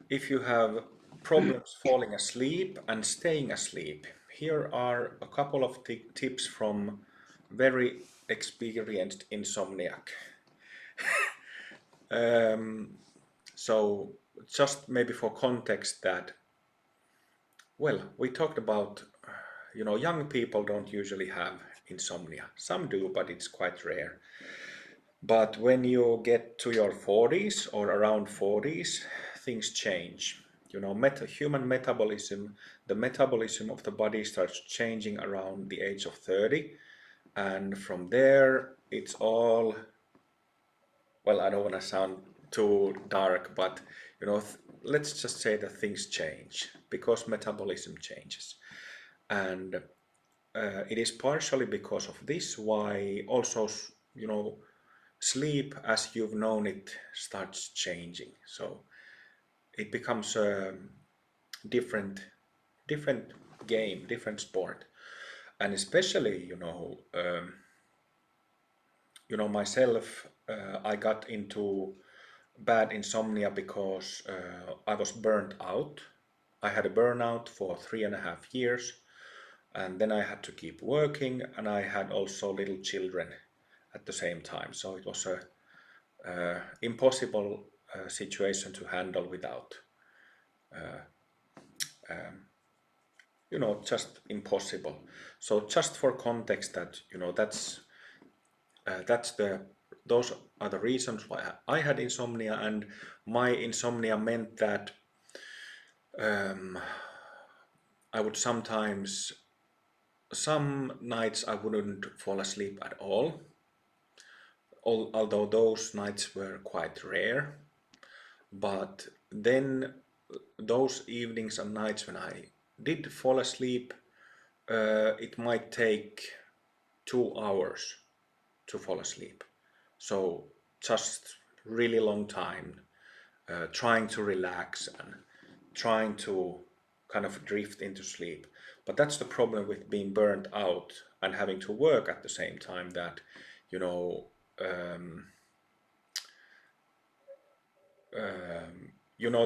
If you have problems falling asleep and staying asleep, here are a couple of tips from very experienced insomniac. Um, so just maybe for context that, well, we talked about, young people don't usually have insomnia. Some do, but it's quite rare. But when you get to your 40s or around 40s, things change. Human metabolism, the metabolism of the body starts changing around the age of 30. And from there, it's all, well, I don't want to sound too dark, but, let's just say that things change because metabolism changes. And it is partially because of this why also, sleep as you've known it starts changing. So it becomes a different different game, different sport. And especially, myself, I got into bad insomnia because I was burnt out. I had a burnout for 3.5 years, and then I had to keep working, and I had also little children at the same time. So it was a impossible situation to handle without, just impossible. So just for context, that that's the those are the reasons why I had insomnia, and my insomnia meant that I would sometimes, some nights I wouldn't fall asleep at all, although those nights were quite rare. But then those evenings and nights when I did fall asleep, it might take 2 hours to fall asleep. So just really long time, trying to relax and trying to kind of drift into sleep. But that's the problem with being burnt out and having to work at the same time, that, you know, um,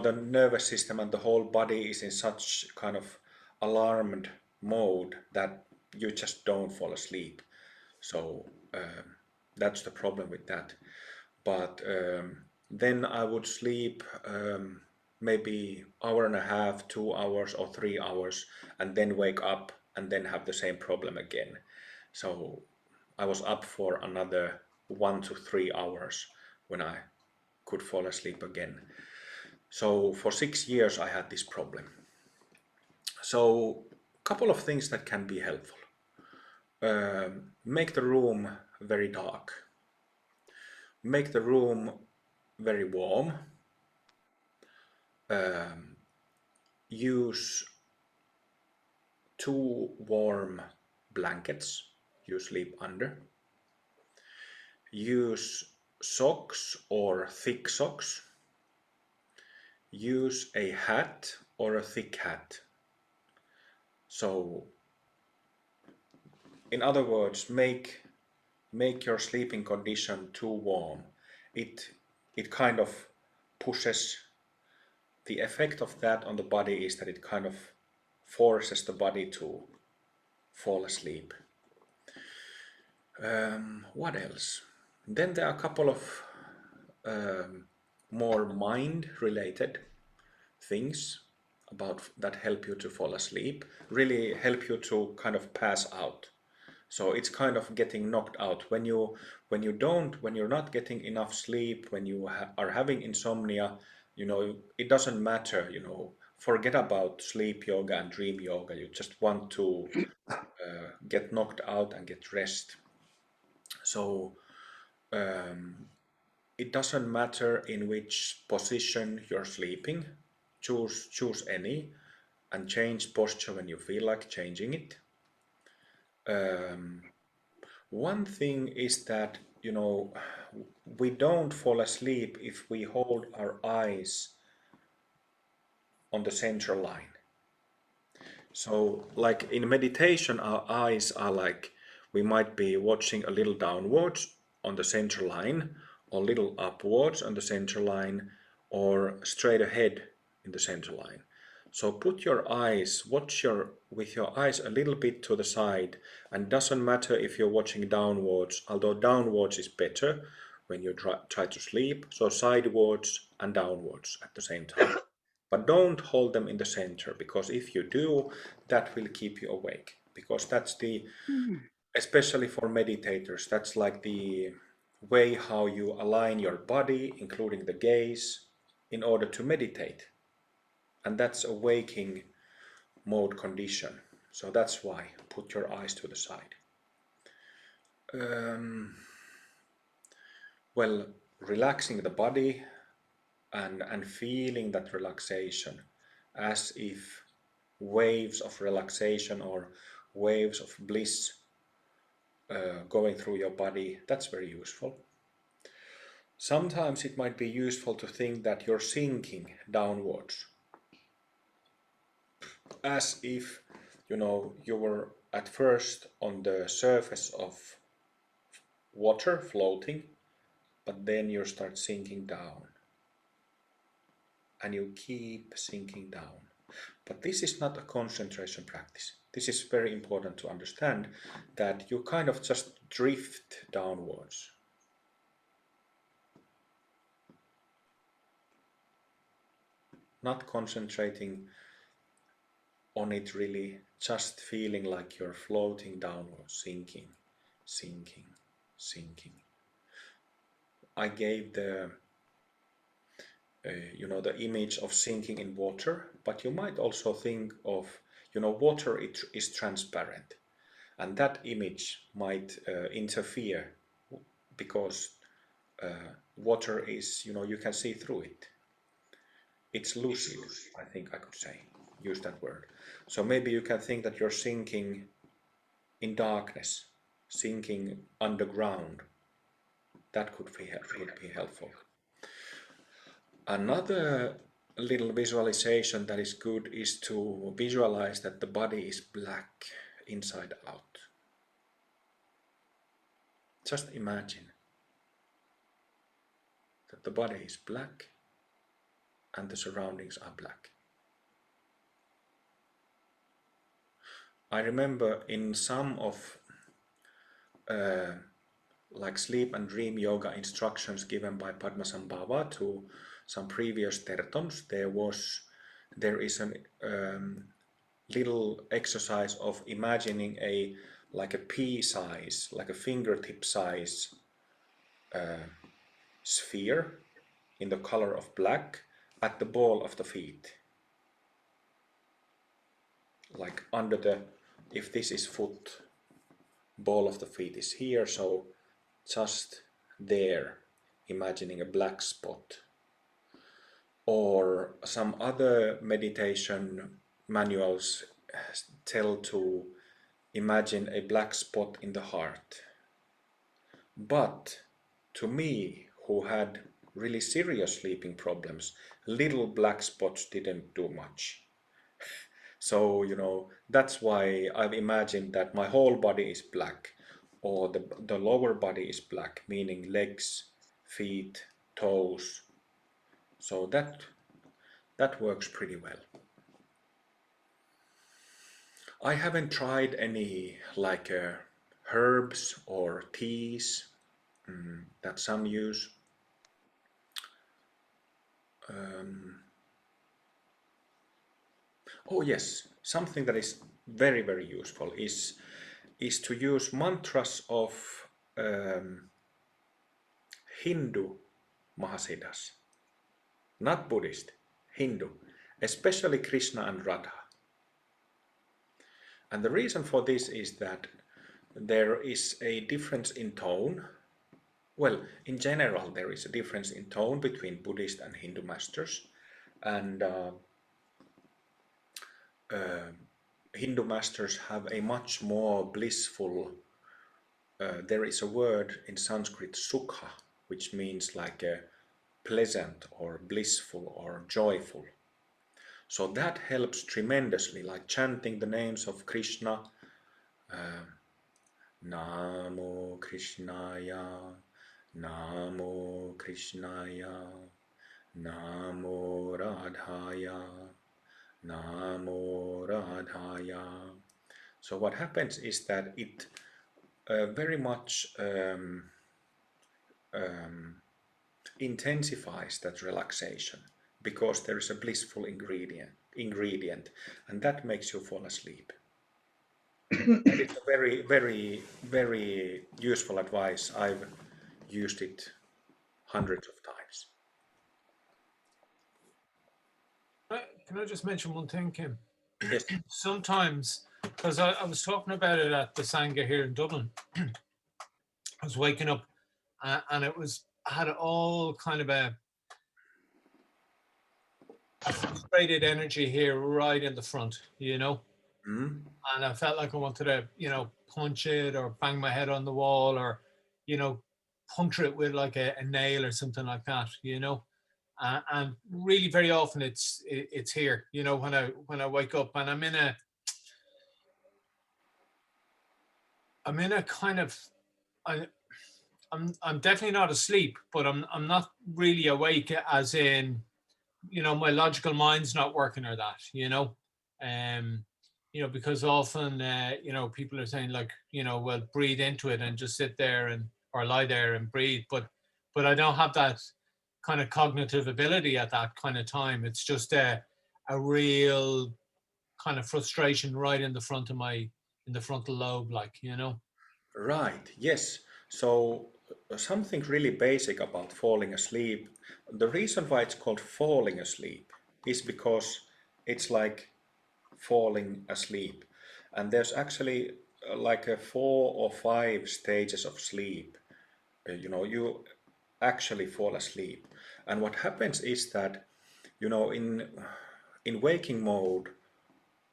the nervous system and the whole body is in such kind of alarmed mode that you just don't fall asleep. So that's the problem with that. But then I would sleep maybe hour and a half, 2 hours or 3 hours, and then wake up and then have the same problem again. So I was up for another 1 to 3 hours when I could fall asleep again. So for 6 years I had this problem. So a couple of things that can be helpful. Make the room very dark. Make the room very warm. Use 2 warm blankets you sleep under. Use socks or thick socks. Use a hat or a thick hat. So, in other words, make your sleeping condition too warm. It kind of pushes, the effect of that on the body is that it kind of forces the body to fall asleep. What else? Then there are a couple of more mind-related things about that help you to fall asleep, really help you to kind of pass out. So it's kind of getting knocked out when you're not getting enough sleep, when you are having insomnia. It doesn't matter. Forget about sleep yoga and dream yoga. You just want to get knocked out and get rest. So it doesn't matter in which position you're sleeping. Choose any and change posture when you feel like changing it. One thing is that, we don't fall asleep if we hold our eyes on the central line. So like in meditation, our eyes are like, we might be watching a little downwards on the central line, or a little upwards on the central line, or straight ahead in the center line. So put your eyes, with your eyes a little bit to the side, and doesn't matter if you're watching downwards, although downwards is better when you try to sleep, so sidewards and downwards at the same time. But don't hold them in the center, because if you do, that will keep you awake. Because that's especially for meditators, that's like the way how you align your body, including the gaze, in order to meditate. And that's a waking mode condition. So that's why put your eyes to the side. Well, relaxing the body and feeling that relaxation as if waves of relaxation or waves of bliss going through your body, that's very useful. Sometimes it might be useful to think that you're sinking downwards, as if you were at first on the surface of water floating, but then you start sinking down and you keep sinking down. But this is not a concentration practice. This is very important to understand, that you kind of just drift downwards. Not concentrating on it really, just feeling like you're floating downwards, sinking, sinking, sinking. I gave the the image of sinking in water, but you might also think of, water is transparent, and that image might interfere, because water is, you can see through it. It's lucid, I think I could say, use that word. So maybe you can think that you're sinking in darkness, sinking underground. That would be helpful. Another little visualization that is good is to visualize that the body is black inside out. Just imagine that the body is black and the surroundings are black. I remember in some of like sleep and dream yoga instructions given by Padmasambhava to some previous tertons, there is a little exercise of imagining like a pea size, like a fingertip size sphere in the color of black at the ball of the feet. Like under if this is foot, ball of the feet is here, so just there, imagining a black spot. Or some other meditation manuals tell to imagine a black spot in the heart. But to me, who had really serious sleeping problems, little black spots didn't do much. So, that's why I've imagined that my whole body is black, or the lower body is black, meaning legs, feet, toes. So that works pretty well. I haven't tried any like herbs or teas that some use. Oh yes, something that is very, very useful is to use mantras of Hindu Mahasiddhas, not Buddhist, Hindu, especially Krishna and Radha. And the reason for this is that there is a difference in tone. Well, in general, there is a difference in tone between Buddhist and Hindu masters, and Hindu masters have a much more blissful, there is a word in Sanskrit, sukha, which means like a pleasant or blissful or joyful. So that helps tremendously, like chanting the names of Krishna, Namo Krishnaya, Namo Krishnaya, Namo Radhaya, Namo Radhaya. So what happens is that it very much intensifies that relaxation because there is a blissful ingredient, and that makes you fall asleep. And it's a very, very, very useful advice. I've used it hundreds of times. Can I just mention one thing, Kim? Yes. Sometimes, because I was talking about it at the Sangha here in Dublin, I was waking up and it was, I had all kind of a frustrated energy here right in the front, you know? Mm. And I felt like I wanted to, punch it or bang my head on the wall or, you know, puncture it with like a nail or something like that, and really very often it's here, when I wake up and I'm in a kind of, I, I'm definitely not asleep, but I'm not really awake, as in, my logical mind's not working or that, um because often, people are saying, like, well, breathe into it and just sit there and or lie there and breathe, but I don't have that kind of cognitive ability at that kind of time. It's just a real kind of frustration right in the frontal lobe, like, Right, yes. So something really basic about falling asleep. The reason why it's called falling asleep is because it's like falling asleep. And there's actually like a 4 or 5 stages of sleep. You actually fall asleep. And what happens is that, in waking mode,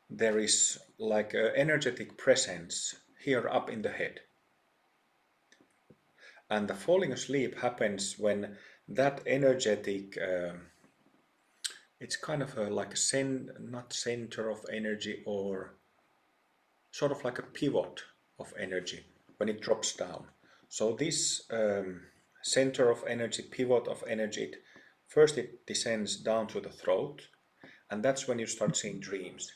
there is like an energetic presence here up in the head. And the falling asleep happens when that energetic, it's kind of like a not center of energy, or sort of like a pivot of energy when it drops down. So this center of energy, pivot of energy, first it descends down to the throat, and that's when you start seeing dreams.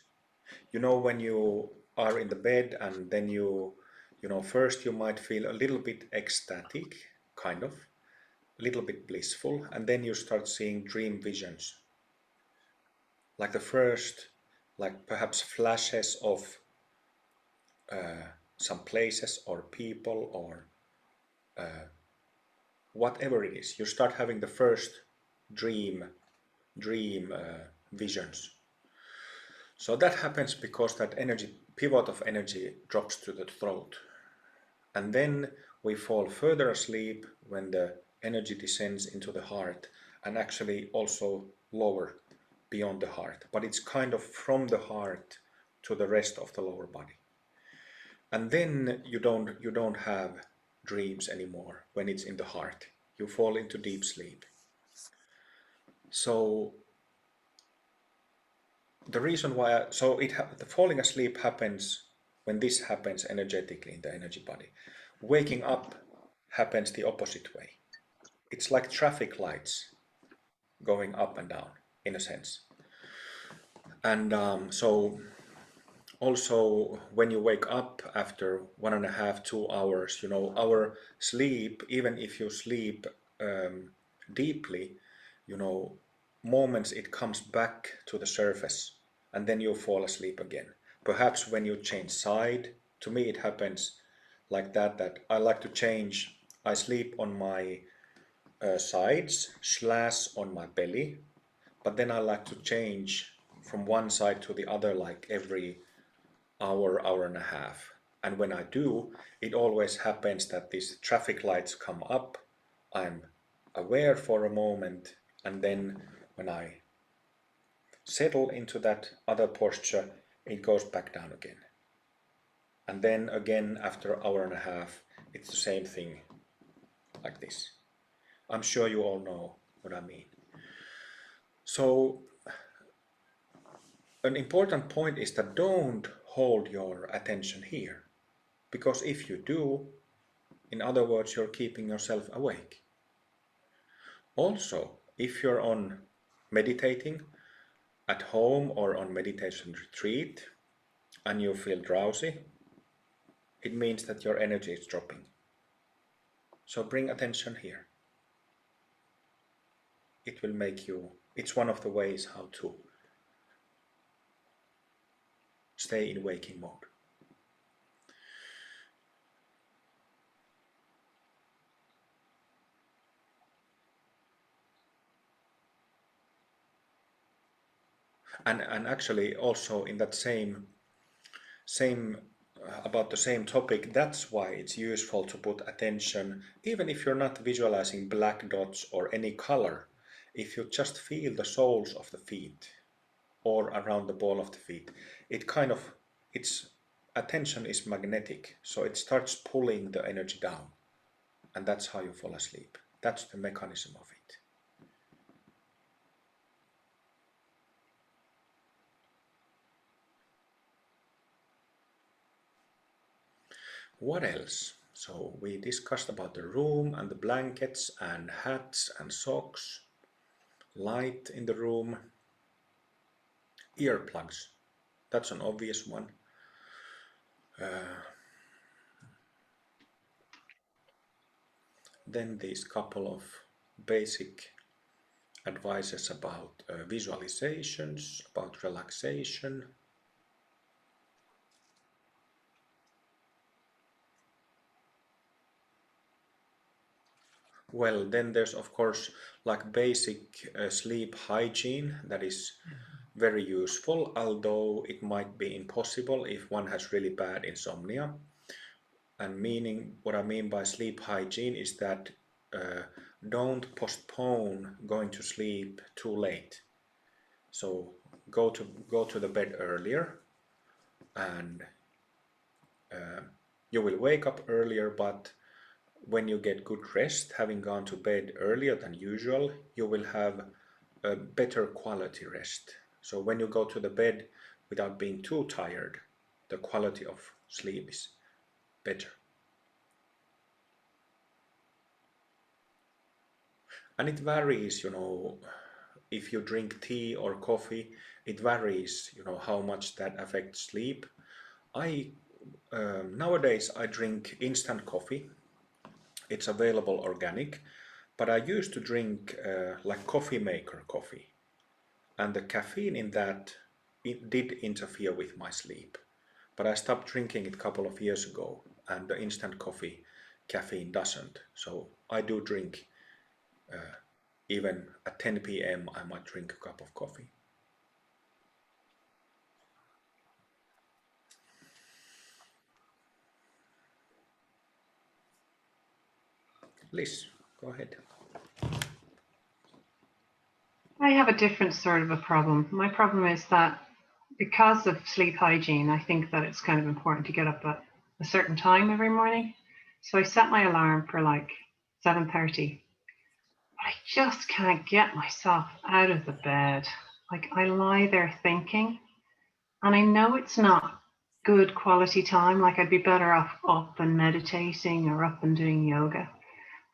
When you are in the bed, and then first you might feel a little bit ecstatic, kind of, a little bit blissful, and then you start seeing dream visions. Like the first, like perhaps flashes of some places or people, or whatever it is. You start having the first dream visions. So that happens because that energy, pivot of energy, drops to the throat. And then we fall further asleep when the energy descends into the heart, and actually also lower beyond the heart. But it's kind of from the heart to the rest of the lower body. And then you don't have dreams anymore when it's in the heart. You fall into deep sleep. So the reason why the falling asleep happens when this happens energetically in the energy body. Waking up happens the opposite way. It's like traffic lights going up and down, in a sense. And so also, when you wake up after 1.5, 2 hours, our sleep, even if you sleep deeply, you know, moments it comes back to the surface, and then you fall asleep again. Perhaps when you change side, to me it happens like that I like to change. I sleep on my sides / on my belly, but then I like to change from one side to the other like every hour and a half. And when I do, it always happens that these traffic lights come up, I'm aware for a moment, and then when I settle into that other posture, it goes back down again. And then again, after an hour and a half, it's the same thing, like this. I'm sure you all know what I mean. So an important point is that don't hold your attention here, because if you do, in other words, you're keeping yourself awake. Also, if you're on meditating at home or on meditation retreat and you feel drowsy, it means that your energy is dropping. So bring attention here. It will make you, it's one of the ways how to stay in waking mode. And actually also in that same about the same topic, that's why it's useful to put attention, even if you're not visualizing black dots or any color, if you just feel the soles of the feet or around the ball of the feet, its attention is magnetic, so it starts pulling the energy down, and that's how you fall asleep. That's the mechanism of it. What else? So we discussed about the room and the blankets and hats and socks, light in the room, earplugs. That's an obvious one. Then these couple of basic advices about visualizations, about relaxation. Well, then there's of course like basic sleep hygiene that is very useful, although it might be impossible if one has really bad insomnia. And meaning, what I mean by sleep hygiene is that don't postpone going to sleep too late. So go to the bed earlier, and you will wake up earlier, but when you get good rest, having gone to bed earlier than usual, you will have a better quality rest. So when you go to the bed without being too tired, the quality of sleep is better. And it varies, if you drink tea or coffee, it varies, how much that affects sleep. Nowadays I drink instant coffee. It's available organic, but I used to drink like coffee maker coffee, and the caffeine in that it did interfere with my sleep. But I stopped drinking it a couple of years ago, and the instant coffee caffeine doesn't. So I do drink, even at 10 p.m. I might drink a cup of coffee. Liz, go ahead. I have a different sort of a problem. My problem is that because of sleep hygiene, I think that it's kind of important to get up at a certain time every morning. So I set my alarm for like 7:30. But I just can't get myself out of the bed. Like I lie there thinking, and I know it's not good quality time. Like I'd be better off up and meditating or up and doing yoga.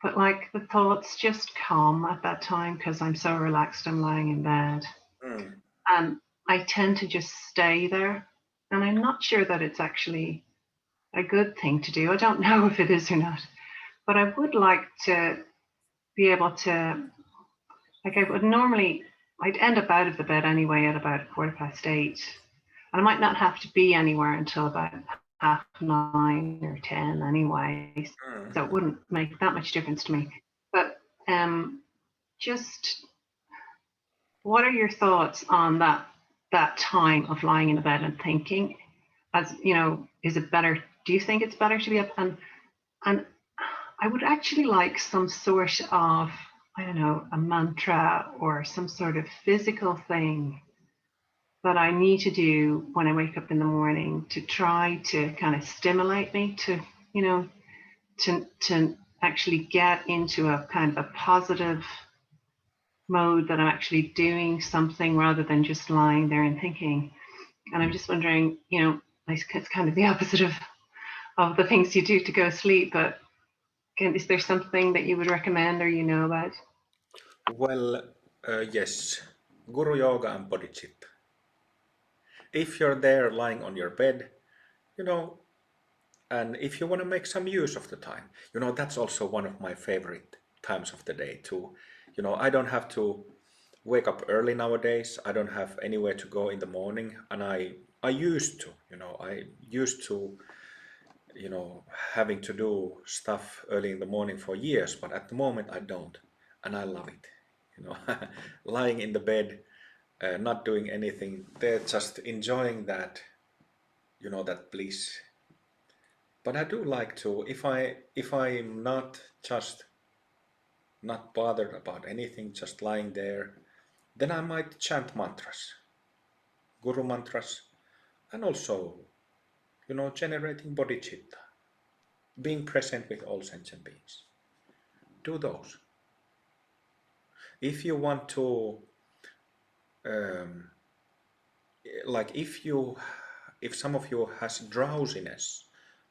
But like the thoughts just come at that time because I'm so relaxed, I'm lying in bed. Mm. And I tend to just stay there. And I'm not sure that it's actually a good thing to do. I don't know if it is or not. But I would like to be able to, like I would normally, I'd end up out of the bed anyway at about 8:15. And I might not have to be anywhere until about 9:30 or 10 anyway. So it wouldn't make that much difference to me. But just what are your thoughts on that time of lying in the bed and thinking? As you know, is it better? Do you think it's better to be up? And I would actually like some sort of, I don't know, a mantra or some sort of physical thing that I need to do when I wake up in the morning to try to kind of stimulate me to, to actually get into a kind of a positive mode that I'm actually doing something rather than just lying there and thinking. And I'm just wondering, it's kind of the opposite of the things you do to go to sleep, but is there something that you would recommend or about? Well, Yes, Guru Yoga and Bodhicitta. If you're there lying on your bed, you know, and if you want to make some use of the time, that's also one of my favorite times of the day too. I don't have to wake up early nowadays. I don't have anywhere to go in the morning, and I used to, I used to, having to do stuff early in the morning for years, but at the moment I don't, and I love it. You know, lying in the bed, not doing anything, they're just enjoying that, that bliss. But I do like to, if I'm not bothered about anything, just lying there, then I might chant mantras, guru mantras, and also, generating bodhicitta, being present with all sentient beings. Do those. If you want to, um, like if some of you has drowsiness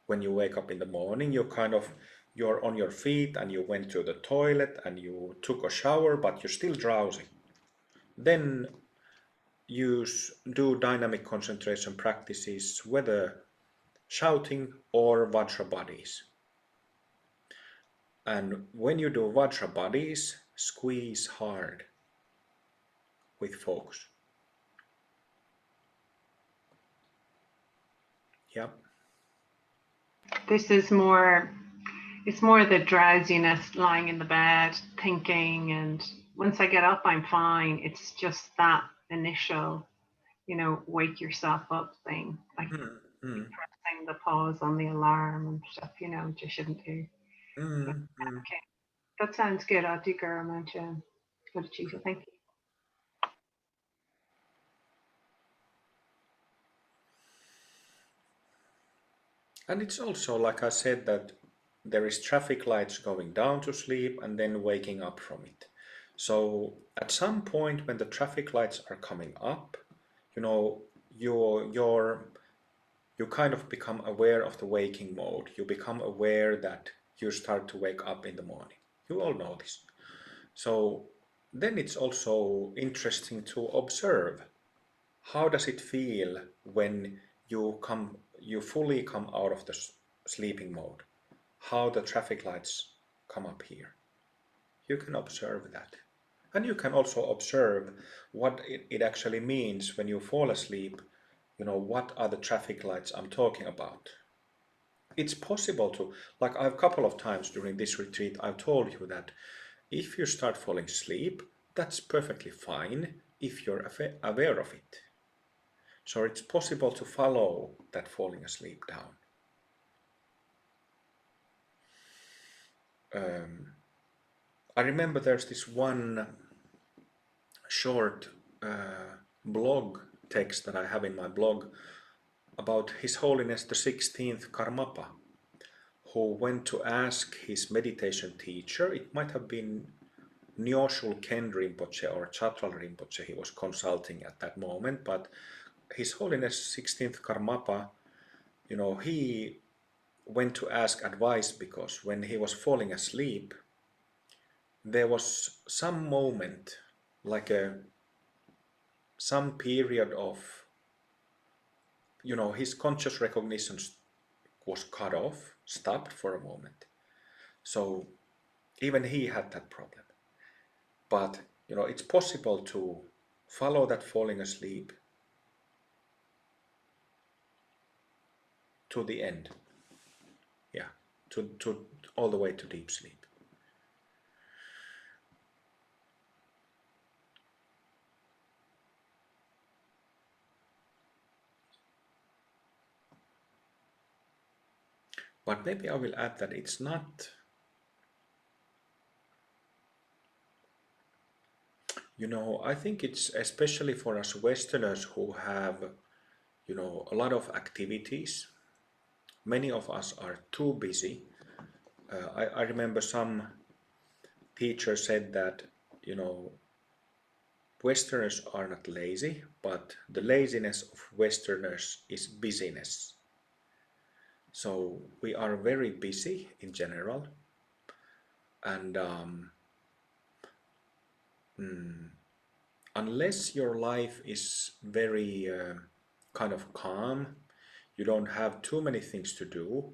when you wake up in the morning, you're on your feet and you went to the toilet and you took a shower, but you're still drowsy, then do dynamic concentration practices, whether shouting or vajra bodies. And when you do vajra bodies, squeeze hard with focus. Yep. This is more, it's more the drowsiness lying in the bed, thinking, and once I get up, I'm fine. It's just that initial, wake yourself up thing, like pressing the pause on the alarm and stuff, which you shouldn't do. But, okay, that sounds good. I'll do Guru Mantra. Good, Chief. Thank you. And it's also, like I said, that there is traffic lights going down to sleep and then waking up from it. So at some point when the traffic lights are coming up, you know, you kind of become aware of the waking mode. You become aware that you start to wake up in the morning. You all know this. So then it's also interesting to observe, how does it feel when you fully come out of the sleeping mode? How the traffic lights come up here. You can observe that. And you can also observe what it actually means when you fall asleep. What are the traffic lights I'm talking about? It's possible to, like I've a couple of times during this retreat, I've told you that if you start falling asleep, that's perfectly fine if you're aware of it. So it's possible to follow that falling asleep down. I remember there's this one short blog text that I have in my blog about His Holiness the 16th Karmapa, who went to ask his meditation teacher. It might have been Nyoshul Ken Rinpoche or Chatral Rinpoche he was consulting at that moment, but His Holiness 16th Karmapa, he went to ask advice because when he was falling asleep, there was some moment, like some period of, his conscious recognition was cut off, stopped for a moment. So even he had that problem. But, it's possible to follow that falling asleep to the end. Yeah, to all the way to deep sleep. But maybe I will add that it's not, I think it's especially for us Westerners who have, a lot of activities. Many of us are too busy. I remember some teacher said that, Westerners are not lazy, but the laziness of Westerners is busyness. So we are very busy in general, and unless your life is very kind of calm, you don't have too many things to do,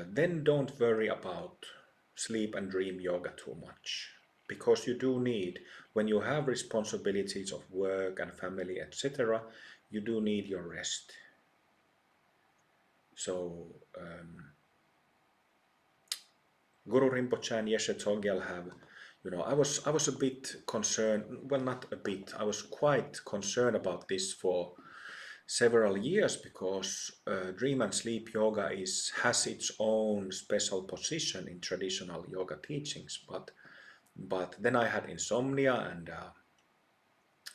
then don't worry about sleep and dream yoga too much. Because you do need, when you have responsibilities of work and family, etc., you do need your rest. So, Guru Rinpoche and Yeshe Tsogyal have, I was a bit concerned, well, not a bit, I was quite concerned about this for several years because dream and sleep yoga has its own special position in traditional yoga teachings, but then I had insomnia and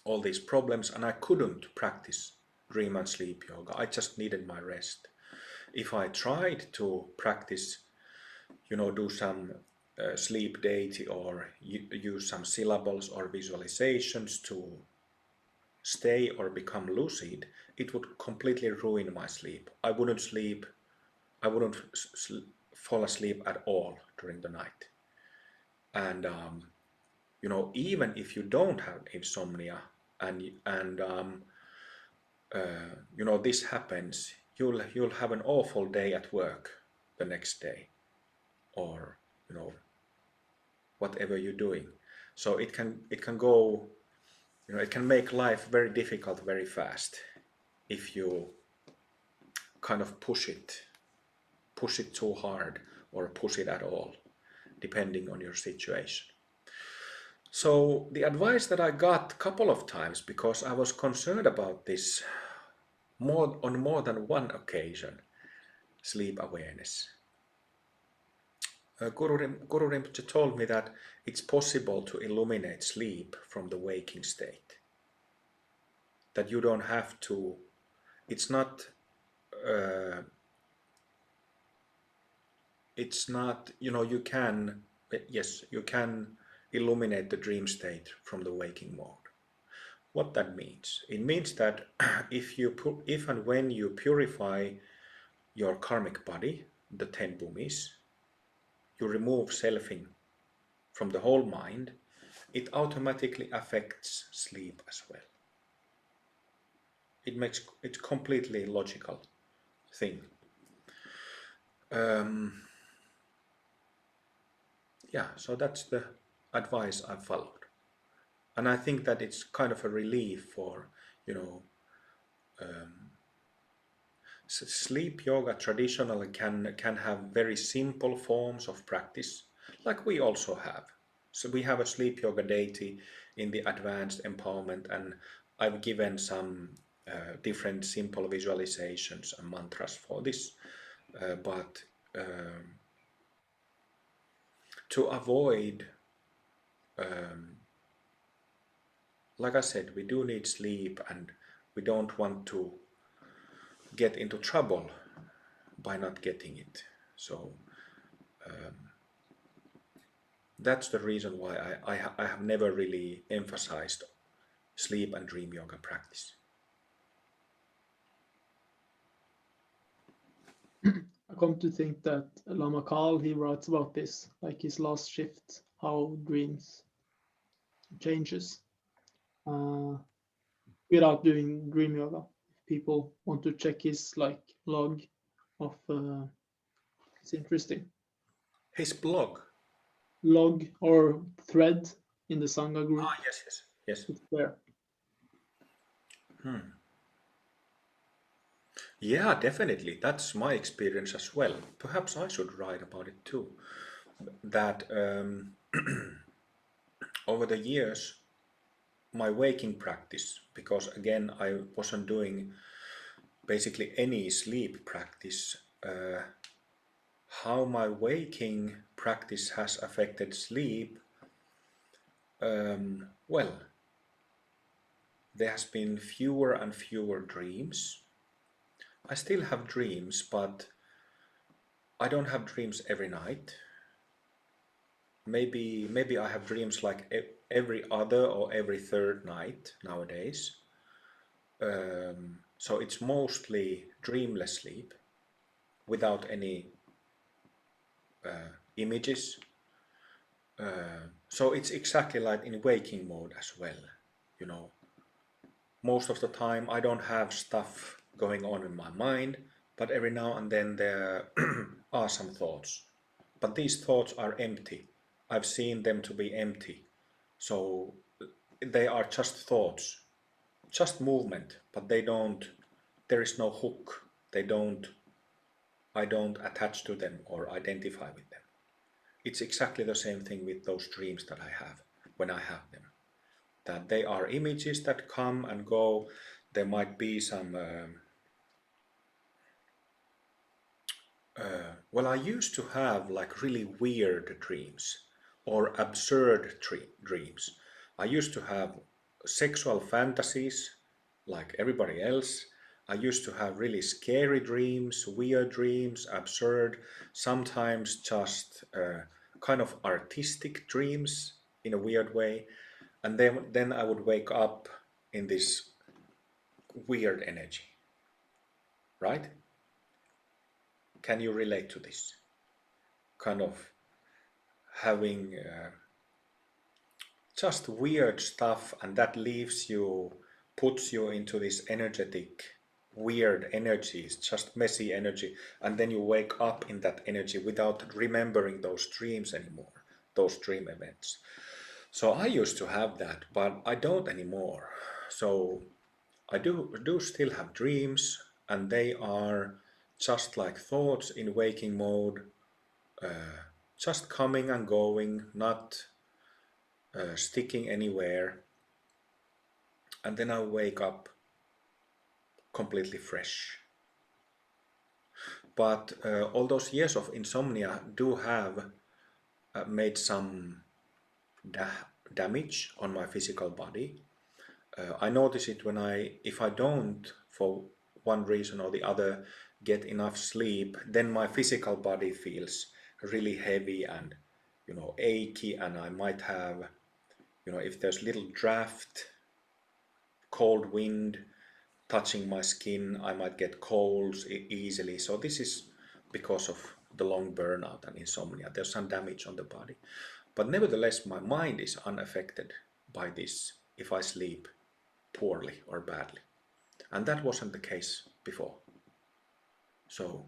all these problems, and I couldn't practice dream and sleep yoga. I just needed my rest. If I tried to practice, do some sleep deity or use some syllables or visualizations to stay or become lucid, it would completely ruin my sleep. I wouldn't sleep. I wouldn't fall asleep at all during the night. And even if you don't have insomnia and this happens, you'll have an awful day at work the next day, or whatever you're doing. So it can go, it can make life very difficult very fast if you kind of push it too hard or push it at all, depending on your situation. So the advice that I got a couple of times, because I was concerned about this on more than one occasion, sleep awareness. Guru Rinpoche told me that it's possible to illuminate sleep from the waking state. That you don't have to, it's not, you can, yes, you can illuminate the dream state from the waking mode. What that means? It means that if and when you purify your karmic body, the 10 bhumis, you remove selfing from the whole mind, it automatically affects sleep as well. It's completely logical thing. Yeah, so that's the advice I followed. And I think that it's kind of a relief for, sleep yoga traditionally can have very simple forms of practice, like we also have. So we have a sleep yoga deity in the advanced empowerment, and I've given some different simple visualizations and mantras for this, but to avoid, like I said, we do need sleep, and we don't want to get into trouble by not getting it. So that's the reason why I have never really emphasized sleep and dream yoga practice. I come to think that Lama Karl, he writes about this, like his last shift, how dreams changes without doing dream yoga. If people want to check his log of, it's interesting. His blog. Log or thread in the Sangha group. Ah, yes. It's there. Yeah, definitely. That's my experience as well. Perhaps I should write about it too. That over the years, my waking practice, because again, I wasn't doing basically any sleep practice, how my waking practice has affected sleep, well, there has been fewer and fewer dreams. I still have dreams, but I don't have dreams every night. Maybe I have dreams like every other or every third night nowadays. So it's mostly dreamless sleep without any images. So it's exactly like in waking mode as well. you know, most of the time I don't have stuff going on in my mind, but every now and then there are some thoughts. But these thoughts are empty. I've seen them to be empty. So they are just thoughts, just movement, but they don't, there is no hook. I don't attach to them or identify with them. It's exactly the same thing with those dreams that I have when I have them. That they are images that come and go. There might be some, well, I used to have like really weird dreams or absurd dreams. I used to have sexual fantasies like everybody else. I used to have really scary dreams, weird dreams, absurd, sometimes just kind of artistic dreams in a weird way. And then I would wake up in this weird energy, right? Can you relate to this? Kind of having just weird stuff, and that leaves you, puts you into this energetic, weird energies, just messy energy, and then you wake up in that energy without remembering those dreams anymore, those dream events. So I used to have that, but I don't anymore. So I do still have dreams, and they are just like thoughts in waking mode, just coming and going, not sticking anywhere. And then I wake up completely fresh. But all those years of insomnia do have made some damage on my physical body. I notice it when if I don't, for one reason or the other, get enough sleep, then my physical body feels really heavy and, you know, achy, and I might have, you know, if there's little draft, cold wind touching my skin, I might get colds easily. So this is because of the long burnout and insomnia. There's some damage on the body. But nevertheless, my mind is unaffected by this if I sleep poorly or badly. And that wasn't the case before. So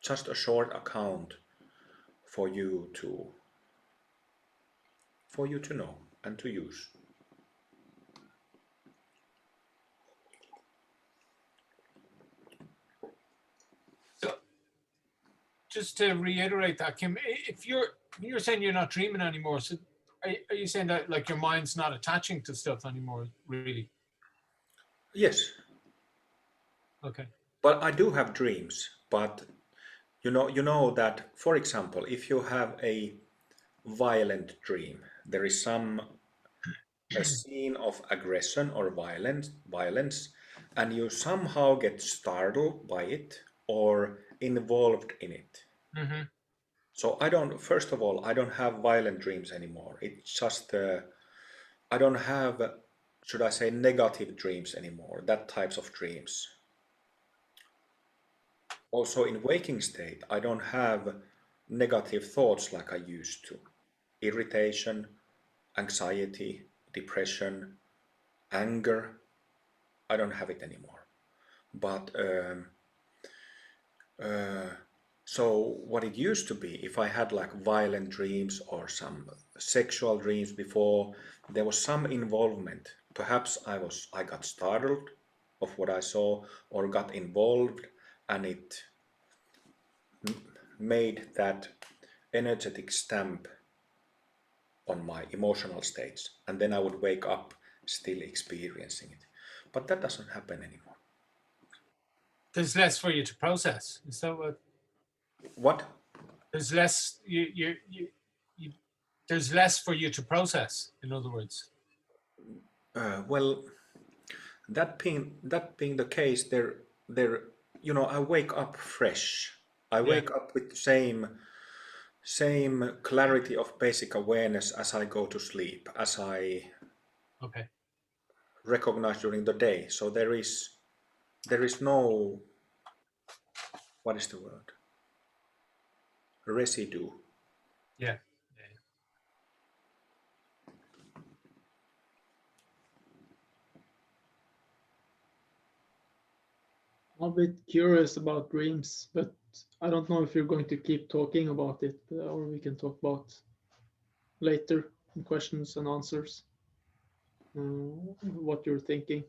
just a short account for you to know and to use. So just to reiterate that, Kim, if you're saying you're not dreaming anymore, so are you saying that like your mind's not attaching to stuff anymore, really? Yes. Okay. But I do have dreams. But you know that, for example, if you have a violent dream, there is a scene of aggression or violence, and you somehow get startled by it or involved in it. Mm-hmm. So first of all, I don't have violent dreams anymore. It's just, I don't have, should I say, negative dreams anymore, that types of dreams. Also in waking state, I don't have negative thoughts like I used to. Irritation, anxiety, depression, anger, I don't have it anymore. But so what it used to be, if I had like violent dreams or some sexual dreams before, there was some involvement. Perhaps I got startled of what I saw or got involved, and it made that energetic stamp on my emotional states, and then I would wake up still experiencing it. But that doesn't happen anymore. There's less for you to process. Is that what? What? There's less there's less for you to process, in other words. Well, that being the case, there, you know, I wake up fresh. I Yeah. wake up with the same clarity of basic awareness as I go to sleep, as I Okay. recognize during the day. So there is no, what is the word? Residue. Yeah. I'm a bit curious about dreams, but I don't know if you're going to keep talking about it, or we can talk about later in questions and answers what you're thinking,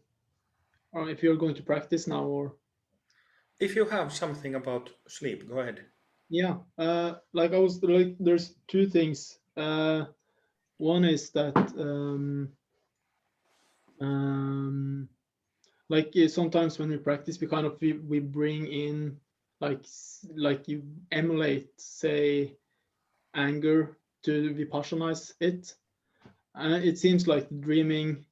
or if you're going to practice now, or If you have something about sleep, go ahead. yeah. Like I was like, there's two things. One is that like sometimes when we practice, we kind of we bring in like you emulate, say, anger to vipassanize it. And it seems like dreaming,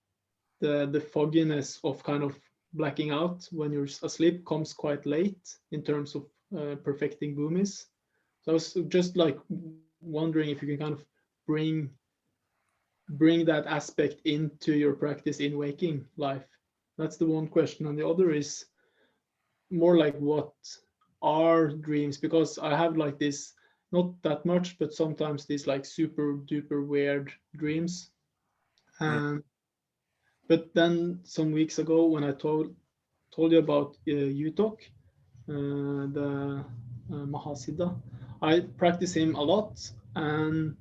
the fogginess of kind of blacking out when you're asleep comes quite late in terms of perfecting bhumis. So I was just like wondering if you can kind of bring bring that aspect into your practice in waking life. That's the one question. And the other is more like, what are dreams? Because I have like this, not that much, but sometimes these like super duper weird dreams. Mm. And but then some weeks ago when I told you about Utok, the Mahasiddha, I practice him a lot, and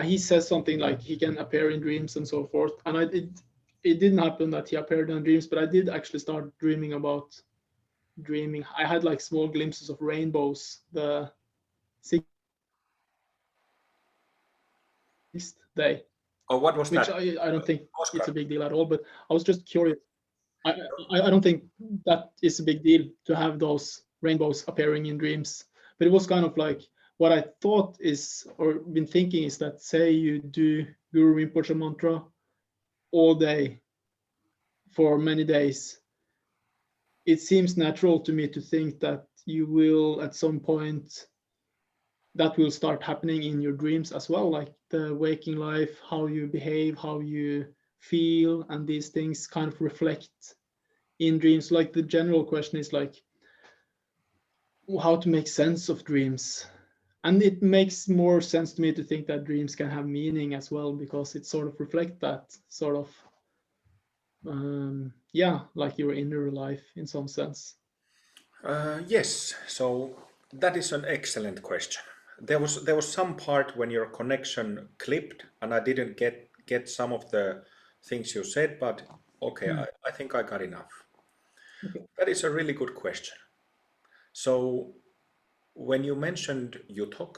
he says something like he can appear in dreams and so forth. And it didn't happen that he appeared in dreams, but I did actually start dreaming about dreaming. I had like small glimpses of rainbows the 6th day, Oh, what was which that, I don't think it's Oscar? a big deal at all. But I was just curious. I, I don't think that is a big deal to have those rainbows appearing in dreams. But it was kind of like what I thought is, or been thinking is that, say you do Guru Rinpoche mantra all day for many days, it seems natural to me to think that you will at some point, that will start happening in your dreams as well, like the waking life, how you behave, how you feel, and these things kind of reflect in dreams. Like the general question is like how to make sense of dreams. And it makes more sense to me to think that dreams can have meaning as well, because it sort of reflects that sort of yeah, like your inner life in some sense. Yes, so that is an excellent question. There was some part when your connection clipped and I didn't get some of the things you said, but okay, I think I got enough. Okay. That is a really good question. So when you mentioned Yutok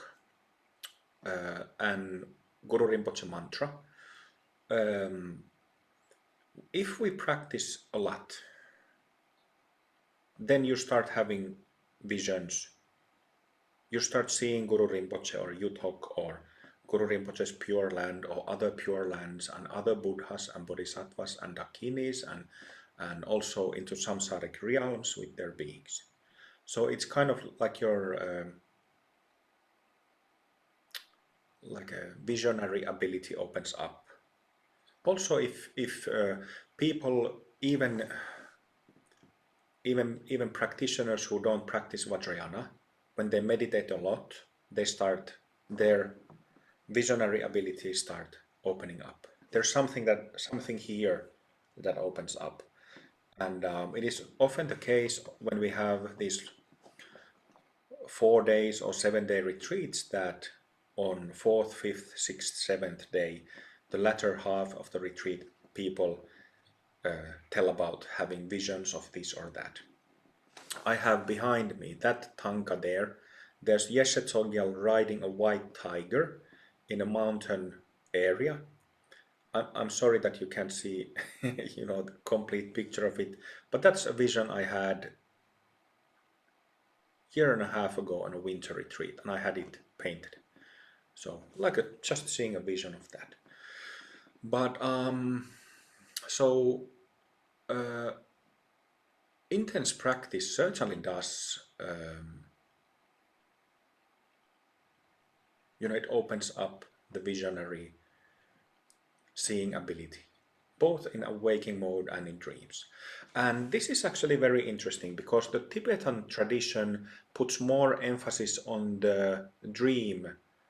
and Guru Rinpoche mantra, um, if we practice a lot, then you start having visions. You start seeing Guru Rinpoche or Yuthok or Guru Rinpoche's Pure Land or other Pure Lands and other Buddhas and Bodhisattvas and Dakinis and also into samsaric realms with their beings. So it's kind of like your like a visionary ability opens up. Also, if people even practitioners who don't practice Vajrayana, when they meditate a lot, they start their visionary abilities start opening up. There's something here that opens up, and it is often the case when we have these 4 days or 7 day retreats that on fourth, fifth, sixth, seventh day, the latter half of the retreat, people tell about having visions of this or that. I have behind me that tanka there. There's Yeshe Tsogyal riding a white tiger in a mountain area. I'm sorry that you can't see, the complete picture of it, but that's a vision I had year and a half ago on a winter retreat, and I had it painted. So just seeing a vision of that. But so intense practice certainly does. It opens up the visionary seeing ability, both in a waking mode and in dreams. And this is actually very interesting because the Tibetan tradition puts more emphasis on the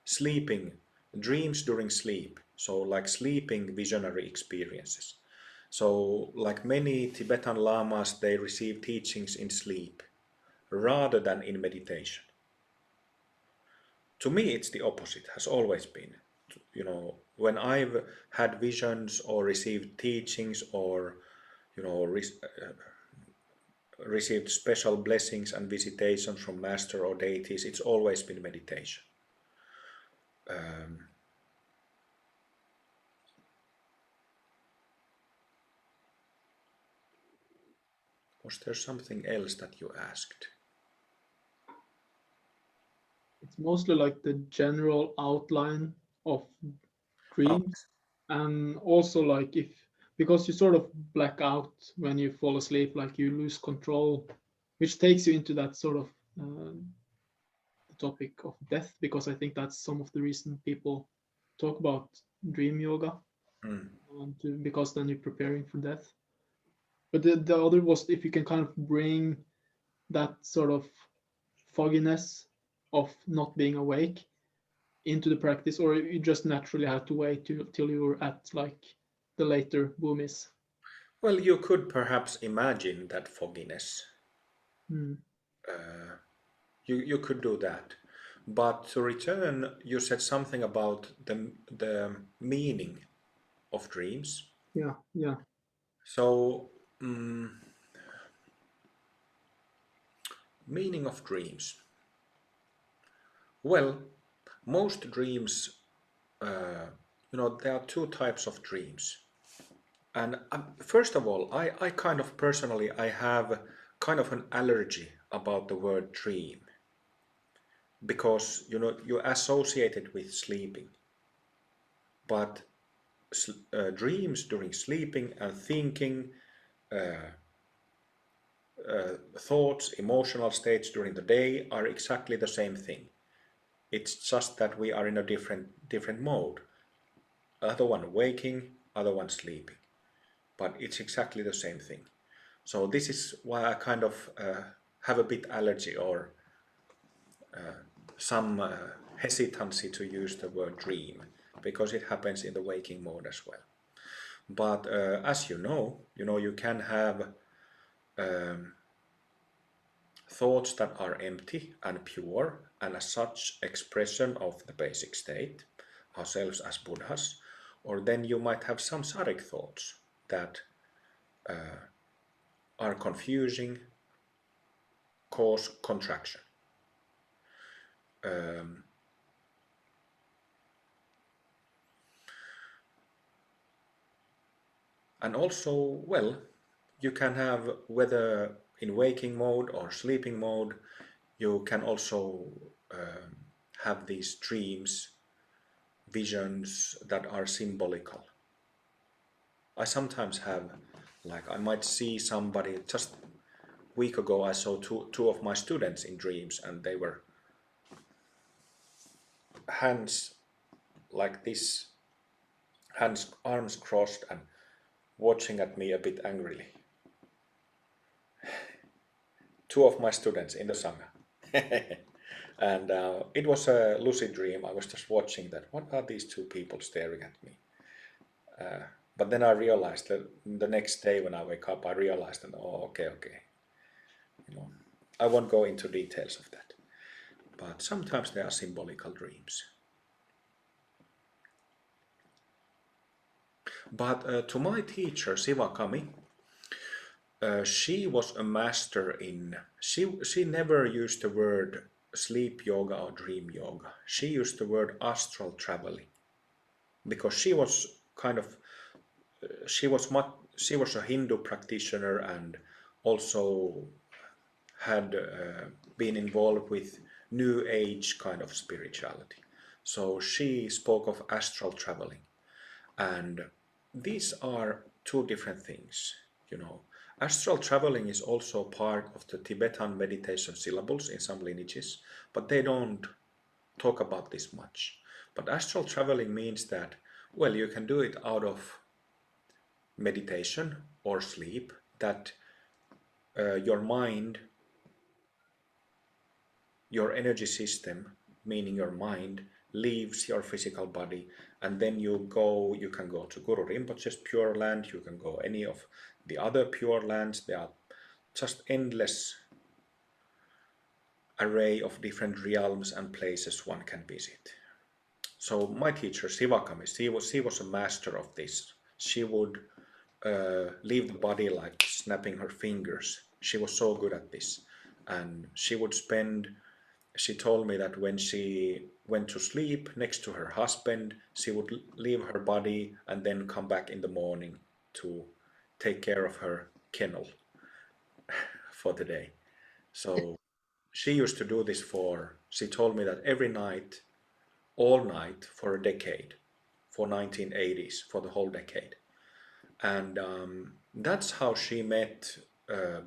sleeping, dreams during sleep. So like sleeping visionary experiences. So, like many Tibetan lamas, they receive teachings in sleep rather than in meditation. To me, it's the opposite, has always been. You know, when I've had visions or received teachings or, you know, received special blessings and visitations from master or deities, it's always been meditation. Was there something else that you asked? It's mostly like the general outline of dreams, and also like if, because you sort of black out when you fall asleep, like you lose control, which takes you into that sort of the topic of death, because I think that's some of the reason people talk about dream yoga, because then you're preparing for death. But the other was if you can kind of bring that sort of fogginess of not being awake into the practice, or you just naturally have to wait till you're at like the later boomies. Well, you could perhaps imagine that fogginess. You could do that. But to return, you said something about the meaning of dreams. Yeah. So, meaning of dreams. Well, most dreams, you know, there are two types of dreams. And first of all, I kind of personally, I have kind of an allergy about the word dream because, you know, you associate it with sleeping. But dreams during sleeping and thinking, thoughts, emotional states during the day are exactly the same thing. It's just that we are in a different mode. Other one waking, other one sleeping. But it's exactly the same thing. So this is why I kind of have a bit allergy or some hesitancy to use the word dream, because it happens in the waking mode as well. But as you know, you can have thoughts that are empty and pure, and as such expression of the basic state, ourselves as Buddhas, or then you might have samsaric thoughts that are confusing, cause contraction. And also, well, you can have, whether in waking mode or sleeping mode, you can also have these dreams, visions that are symbolical. I sometimes have, like, I might see somebody. Just a week ago I saw two of my students in dreams, and they were hands like this, hands, arms crossed, and watching at me a bit angrily. Two of my students in the Sangha. And it was a lucid dream. I was just watching that. What are these two people staring at me? But then I realized that the next day when I wake up, I realized that, oh, okay. You know, I won't go into details of that. But sometimes there are symbolical dreams. But to my teacher, Sivakami, she was a master in, she never used the word sleep yoga or dream yoga. She used the word astral traveling, because she was kind of, she was a Hindu practitioner, and also had been involved with New Age kind of spirituality. So she spoke of astral traveling. And these are two different things, you know. Astral traveling is also part of the Tibetan meditation syllables in some lineages, but they don't talk about this much. But astral traveling means that, well, you can do it out of meditation or sleep, that your mind, your energy system, meaning your mind, leaves your physical body, and then you can go to Guru Rinpoche's Pure Land, you can go any of the other Pure Lands. There are just endless array of different realms and places one can visit. So my teacher Sivakami, she was a master of this. She would leave the body like snapping her fingers. She was so good at this, and she told me that when she went to sleep next to her husband, she would leave her body and then come back in the morning to take care of her kennel for the day. So she used to do this she told me that every night, all night for a decade, for 1980s, for the whole decade. And that's how she met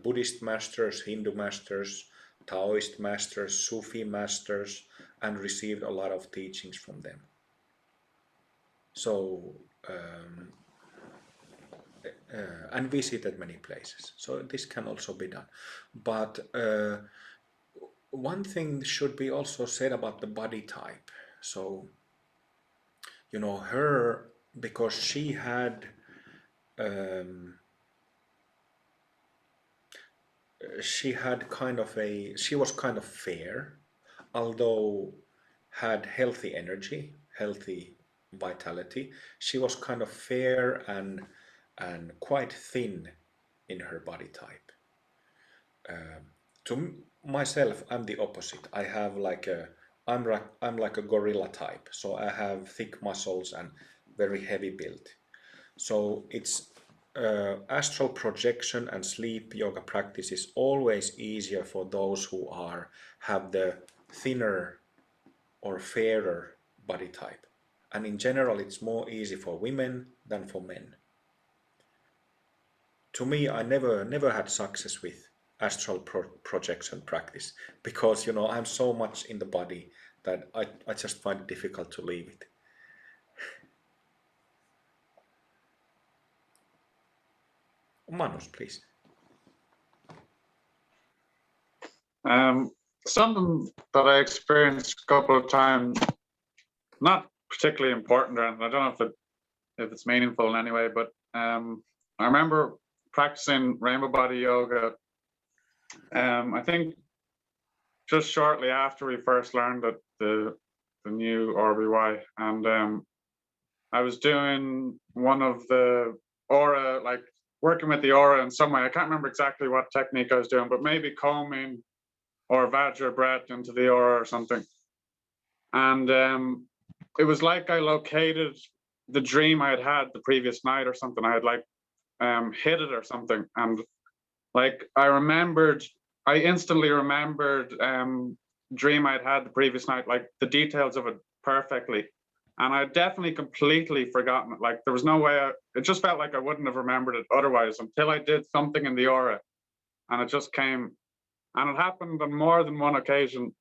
Buddhist masters, Hindu masters, Taoist masters, Sufi masters, and received a lot of teachings from them. So, and visited many places. So this can also be done. But one thing should be also said about the body type. So, you know, because she had she was kind of fair, although had healthy energy, healthy vitality. She was kind of fair and quite thin in her body type. To myself, I'm the opposite. I'm like a gorilla type, so I have thick muscles and very heavy build. So it's astral projection and sleep yoga practice is always easier for those who have the thinner or fairer body type. And in general, it's more easy for women than for men. To me, I never had success with astral projection practice because, you know, I'm so much in the body that I just find it difficult to leave it. Manus, please. Something that I experienced a couple of times, not particularly important, and I don't know if it's meaningful in any way, but I remember practicing rainbow body yoga. I think just shortly after we first learned that the new RBY, and I was doing one of the aura, like working with the aura in some way. I can't remember exactly what technique I was doing, but maybe combing or Vajra breath into the aura or something. And it was like I located the dream I had the previous night or something. I had like hit it or something. And like I instantly remembered dream I'd had the previous night, like the details of it perfectly. And I definitely completely forgotten it. Like there was no way, it just felt like I wouldn't have remembered it otherwise until I did something in the aura and it just came. And it happened on more than one occasion.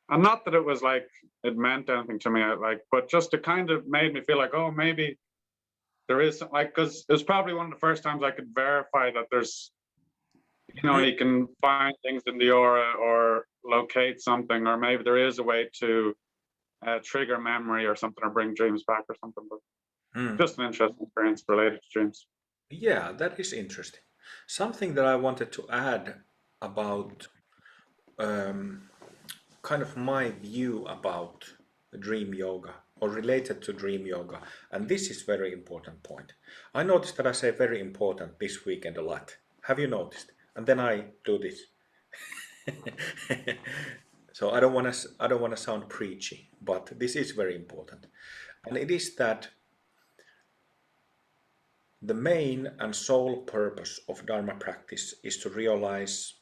And not that it was like, it meant anything to me, but just it kind of made me feel like, oh, maybe there is, like, because it was probably one of the first times I could verify that there's, you know, you can find things in the aura or locate something, or maybe there is a way to trigger memory or something, or bring dreams back or something. But just an interesting experience related to dreams. Yeah, that is interesting. Something that I wanted to add about kind of my view about dream yoga or related to dream yoga, and this is very important point. I noticed that I say very important this weekend a lot. Have you noticed? And then I do this. So I don't want to sound preachy, but this is very important, and it is that the main and sole purpose of Dharma practice is to realize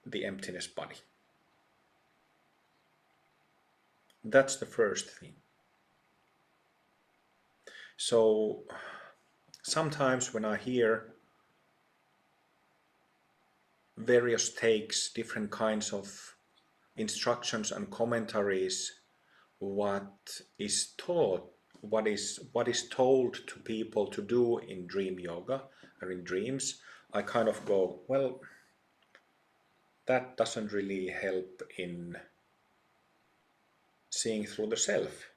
the emptiness body. That's the first thing. So sometimes when I hear various takes, different kinds of instructions and commentaries, what is taught, what is told to people to do in dream yoga or in dreams, I kind of go, well, that doesn't really help in seeing through the self.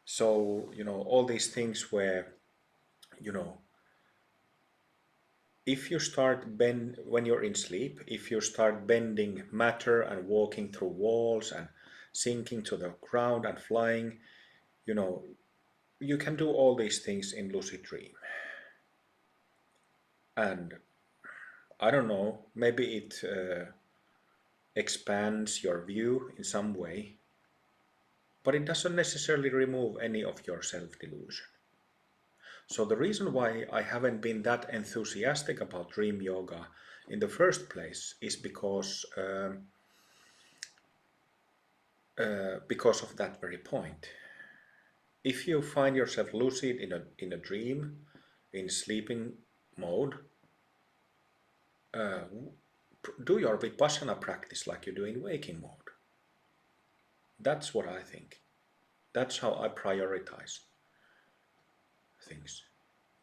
So, all these things where, if you start when you're in sleep, if you start bending matter and walking through walls and sinking to the ground and flying, you can do all these things in lucid dream. And I don't know, maybe it expands your view in some way, but it doesn't necessarily remove any of your self-delusion. So the reason why I haven't been that enthusiastic about dream yoga in the first place is because of that very point. If you find yourself lucid in a dream, in sleeping mode, do your vipassana practice like you do in waking mode. That's what I think. That's how I prioritize things.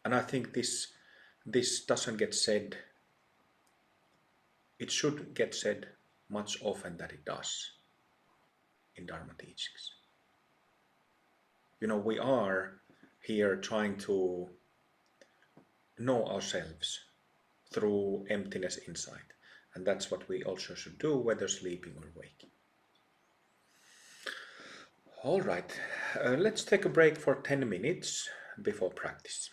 And I think this doesn't get said. It should get said much often that it does in Dharma teachings. We are here trying to know ourselves through emptiness insight. And that's what we also should do, whether sleeping or waking. All right, let's take a break for 10 minutes before practice.